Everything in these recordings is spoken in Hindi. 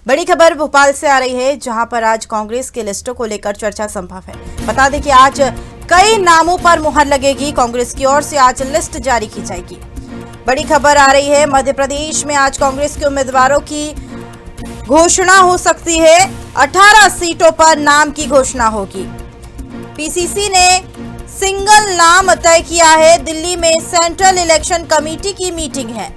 बड़ी खबर भोपाल से आ रही है, जहां पर आज कांग्रेस के लिस्टों को लेकर चर्चा संभव है। बता दें कि आज कई नामों पर मुहर लगेगी। कांग्रेस की ओर से आज लिस्ट जारी की जाएगी। बड़ी खबर आ रही है, मध्य प्रदेश में आज कांग्रेस के उम्मीदवारों की घोषणा हो सकती है। 18 सीटों पर नाम की घोषणा होगी। पीसीसी ने सिंगल नाम तय किया है। दिल्ली में सेंट्रल इलेक्शन कमेटी की मीटिंग है।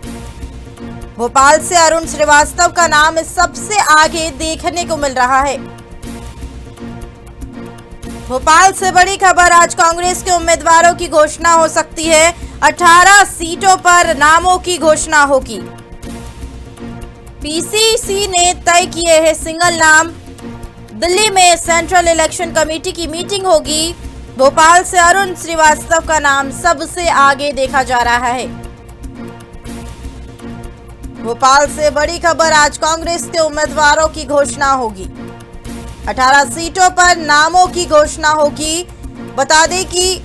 भोपाल से अरुण श्रीवास्तव का नाम सबसे आगे देखने को मिल रहा है। भोपाल से बड़ी खबर, आज कांग्रेस के उम्मीदवारों की घोषणा हो सकती है। 18 सीटों पर नामों की घोषणा होगी। पीसीसी ने तय किए हैं सिंगल नाम। दिल्ली में सेंट्रल इलेक्शन कमेटी की मीटिंग होगी। भोपाल से अरुण श्रीवास्तव का नाम सबसे आगे देखा जा रहा है। भोपाल से बड़ी खबर, आज कांग्रेस के उम्मीदवारों की घोषणा होगी। 18 सीटों पर नामों की घोषणा होगी। बता दें कि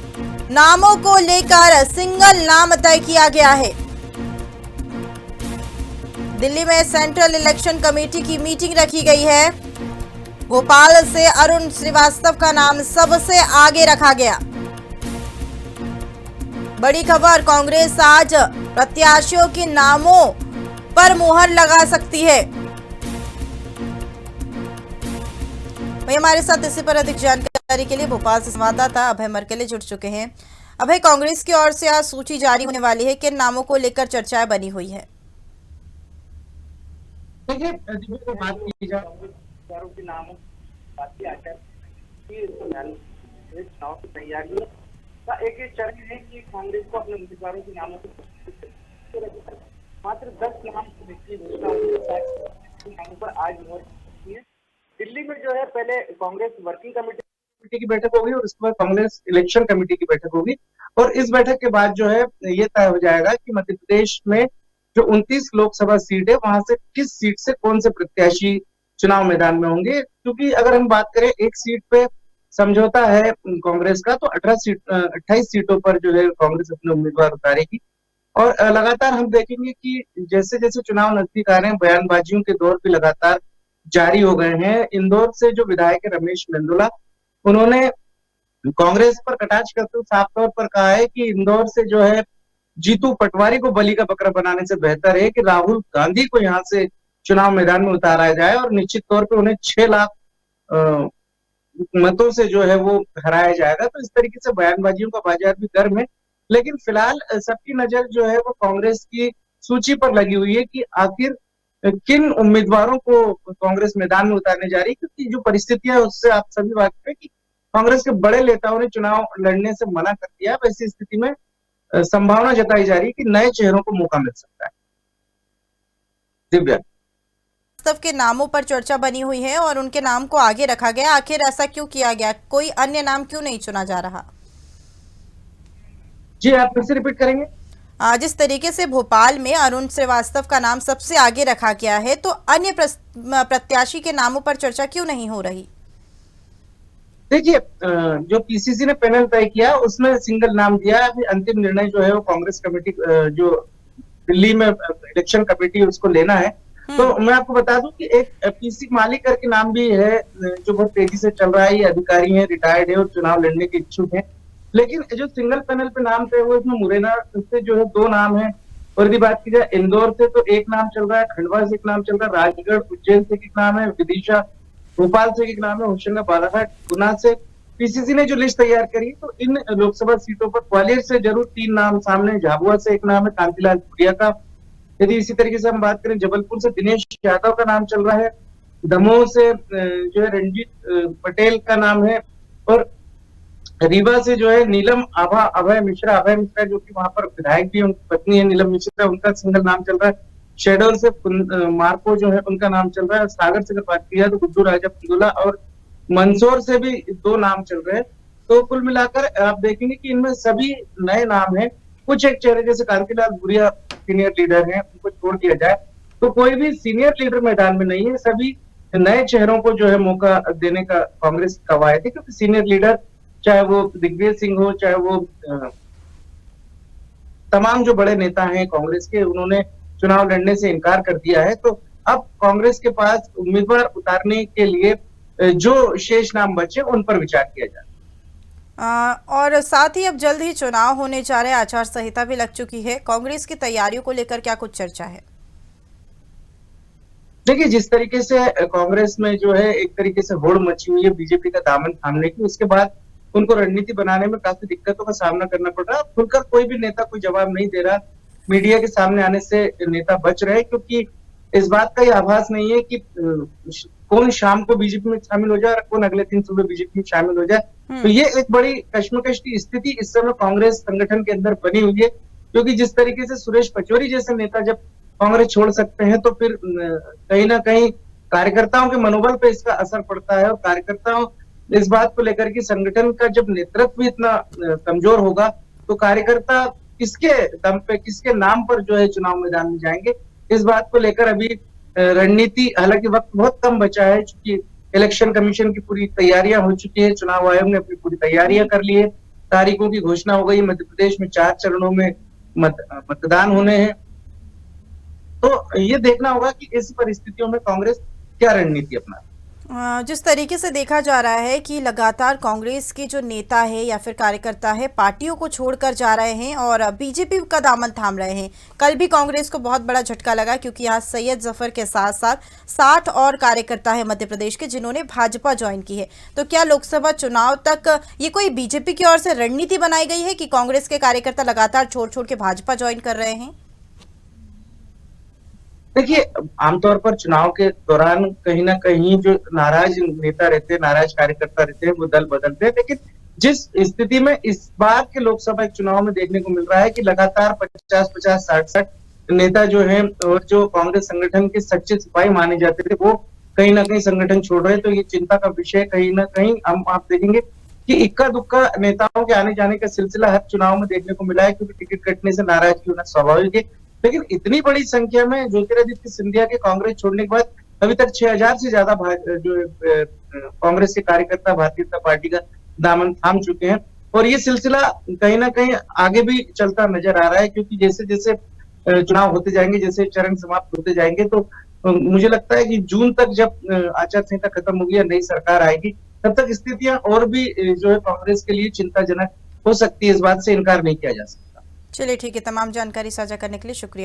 नामों को लेकर सिंगल नाम तय किया गया है। दिल्ली में सेंट्रल इलेक्शन कमेटी की मीटिंग रखी गई है। भोपाल से अरुण श्रीवास्तव का नाम सबसे आगे रखा गया। बड़ी खबर, कांग्रेस आज प्रत्याशियों के नामों पर मुहर लगा सकती है। वही हमारे साथ इसी पर अधिक जानकारी के लिए भोपाल से संवाददाता अभय मरकले जुड़ चुके हैं। अभय, कांग्रेस की ओर से आज सूची जारी होने वाली है। किन नामों को लेकर चर्चाएं बनी हुई है? देखिए, बात की जाए के नामों बाकी आकर चुनाव की तैयारी का एक चरण है कि कांग्रेस को अपने उम्मीदवारों के नामों को मात्र 10 नाम की नामों पर आज है। दिल्ली में जो है पहले कांग्रेस वर्किंग कमेटी की बैठक होगी और उसके बाद कांग्रेस इलेक्शन कमेटी की बैठक होगी और इस बैठक के बाद जो है ये तय हो जाएगा कि मध्य प्रदेश में जो 29 लोकसभा सीट है वहां से किस सीट से कौन से प्रत्याशी चुनाव मैदान में होंगे। क्योंकि अगर हम बात करें एक सीट पे समझौता है कांग्रेस का, तो 28 सीटों पर जो है कांग्रेस अपने उम्मीदवार उतारेगी और लगातार हम देखेंगे कि जैसे जैसे चुनाव नजदीक आ रहे हैं, बयानबाजियों के दौर भी लगातार जारी हो गए हैं। इंदौर से जो विधायक है रमेश मेंदोला, उन्होंने कांग्रेस पर कटाक्ष करते हुए साफ तौर पर कहा है कि इंदौर से जो है जीतू पटवारी को बलि का बकरा बनाने से बेहतर है कि राहुल गांधी को यहाँ से चुनाव मैदान में उतारा जाए और निश्चित तौर पे उन्हें 6 लाख मतों से जो है वो हराया जाएगा। तो इस तरीके से बयानबाजियों का बाजार भी गर्म है, लेकिन फिलहाल सबकी नजर जो है वो कांग्रेस की सूची पर लगी हुई है कि आखिर किन उम्मीदवारों को कांग्रेस मैदान में उतारने जा रही है। क्योंकि जो परिस्थितियां है उससे आप सभी वाकिफ है कि कांग्रेस के बड़े नेताओं ने चुनाव लड़ने से मना कर दिया। वैसी स्थिति में संभावना जताई जा रही है कि नए चेहरों को मौका मिल सकता है। दिव्या, वास्तव के नामों पर चर्चा बनी हुई है और उनके नाम को आगे रखा गया। आखिर ऐसा क्यों किया गया? कोई अन्य नाम क्यों नहीं चुना जा रहा? जी आप फिर से रिपीट करेंगे? जिस तरीके से भोपाल में अरुण श्रीवास्तव का नाम सबसे आगे रखा गया है, तो अन्य प्रत्याशी के नामों पर चर्चा क्यों नहीं हो रही? देखिए, जो पीसीसी ने पैनल तय किया उसमें सिंगल नाम दिया। अभी अंतिम निर्णय जो है वो कांग्रेस कमेटी जो दिल्ली में इलेक्शन कमेटी है उसको लेना है। तो मैं आपको बता दूं कि एक पीसी मालिक करके नाम भी है जो बहुत तेजी से चल रहा है। ये अधिकारी है, रिटायर्ड है और चुनाव लड़ने के इच्छुक है। लेकिन जो सिंगल पैनल पे नाम तय हुए इसमें मुरैना से जो है 2 नाम है और यदि बात की जाए इंदौर से तो एक नाम चल रहा है, खंडवा से एक नाम चल रहा है, राजगढ़ उज्जैन से एक नाम है, विदिशा भोपाल से एक नाम है, होशंगाबाद बालाघाट गुना से। पीसीसी ने जो लिस्ट तैयार करी तो इन लोकसभा सीटों पर ग्वालियर से जरूर 3 नाम सामने, झाबुआ से एक नाम है कांतिलाल भूरिया का। यदि इसी तरीके से हम बात करें जबलपुर से दिनेश यादव का नाम चल रहा है, दमोह से जो है रंजीत पटेल का नाम है और रीवा से जो है नीलम अभय मिश्रा जो कि वहां पर विधायक भी उनकी पत्नी है नीलम मिश्रा, उनका सिंगल नाम चल रहा है। शेडोल से मार्को जो है उनका नाम चल रहा है। सागर से अगर बात की जाए तो गुड्डू राजा पुंदुला और मंदसौर से भी 2 नाम चल रहे हैं। तो कुल मिलाकर आप देखेंगे कि इनमें सभी नए नाम है। कुछ एक चेहरे जैसे कांतिलाल भूरिया सीनियर लीडर हैं, उनको छोड़ दिया जाए तो कोई भी सीनियर लीडर मैदान में नहीं है। सभी नए चेहरों को जो है मौका देने का कांग्रेस कवायद है, क्योंकि सीनियर लीडर चाहे वो दिग्विजय सिंह हो, चाहे वो तमाम जो बड़े नेता हैं कांग्रेस के, उन्होंने चुनाव लड़ने से इनकार कर दिया है। तो अब कांग्रेस के पास उम्मीदवार उतारने के लिए जो शेष नाम बचे उन पर विचार किया जाए। और साथ ही अब जल्द ही चुनाव होने जा रहे हैं, आचार संहिता भी लग चुकी है, कांग्रेस की तैयारियों को लेकर क्या कुछ चर्चा है? देखिए, जिस तरीके से कांग्रेस में जो है एक तरीके से होड़ मची हुई है बीजेपी का दामन थामने की, उसके बाद उनको रणनीति बनाने में काफी दिक्कतों का सामना करना पड़ रहा है। खुलकर कोई भी नेता कोई जवाब नहीं दे रहा, मीडिया के सामने आने से नेता बच रहे, क्योंकि इस बात का ये आभास नहीं है कि कौन शाम को बीजेपी में शामिल हो जाए और कौन अगले दिन सुबह बीजेपी में शामिल हो जाए। तो ये एक बड़ी कश्मकश की स्थिति इस समय कांग्रेस संगठन के अंदर बनी हुई है, क्योंकि जिस तरीके से सुरेश पचौरी जैसे नेता जब कांग्रेस छोड़ सकते हैं, तो फिर कहीं ना कहीं कार्यकर्ताओं के मनोबल पे इसका असर पड़ता है, और कार्यकर्ताओं इस बात को लेकर कि संगठन का जब नेतृत्व इतना कमजोर होगा, तो कार्यकर्ता किसके दम पे, किसके नाम पर जो है चुनाव मैदान में जाएंगे, इस बात को लेकर अभी रणनीति, हालांकि वक्त बहुत कम बचा है, चूंकि इलेक्शन कमीशन की पूरी तैयारियां हो चुकी है, चुनाव आयोग ने अपनी पूरी तैयारियां कर ली है, तारीखों की घोषणा हो गई। मध्य प्रदेश में 4 चरणों में मतदान होने हैं। तो ये देखना होगा कि इस परिस्थितियों में कांग्रेस क्या रणनीति अपना। जिस तरीके से देखा जा रहा है कि लगातार कांग्रेस के जो नेता है या फिर कार्यकर्ता है पार्टियों को छोड़कर जा रहे हैं और बीजेपी का दामन थाम रहे हैं। कल भी कांग्रेस को बहुत बड़ा झटका लगा, क्योंकि यहाँ सैयद जफर के साथ साथ 60 और कार्यकर्ता है मध्य प्रदेश के जिन्होंने भाजपा ज्वाइन की है। तो क्या लोकसभा चुनाव तक ये कोई बीजेपी की ओर से रणनीति बनाई गई है कि कांग्रेस के कार्यकर्ता लगातार छोड़ छोड़ के भाजपा ज्वाइन कर रहे हैं? देखिए, आमतौर पर चुनाव के दौरान कहीं ना कहीं जो नाराज नेता रहते हैं, नाराज कार्यकर्ता रहते हैं, वो दल बदलते हैं, लेकिन जिस स्थिति में इस बार के लोकसभा चुनाव में देखने को मिल रहा है कि लगातार 50-50, 60-60 नेता जो हैं और जो कांग्रेस संगठन के सच्चे सिपाही माने जाते थे, वो कहीं ना कहीं संगठन छोड़ रहे हैं। तो ये चिंता का विषय कहीं ना कहीं हम आप देखेंगे कि इक्का दुक्का नेताओं के आने जाने का सिलसिला हर चुनाव में देखने को मिला है, क्योंकि टिकट कटने से नाराजगी होना स्वाभाविक है। लेकिन इतनी बड़ी संख्या में ज्योतिरादित्य सिंधिया के कांग्रेस छोड़ने के बाद अभी तक 6000 से ज्यादा जो कांग्रेस के कार्यकर्ता भारतीय जनता पार्टी का दामन थाम चुके हैं, और ये सिलसिला कहीं ना कहीं आगे भी चलता नजर आ रहा है, क्योंकि जैसे जैसे चुनाव होते जाएंगे, जैसे चरण समाप्त होते जाएंगे, तो मुझे लगता है कि जून तक जब आचार संहिता खत्म होगी या नई सरकार आएगी, तब तक स्थितियां और भी जो है कांग्रेस के लिए चिंताजनक हो सकती है। इस बात से इनकार नहीं किया जा सकता। चलिए ठीक है, तमाम जानकारी साझा करने के लिए शुक्रिया।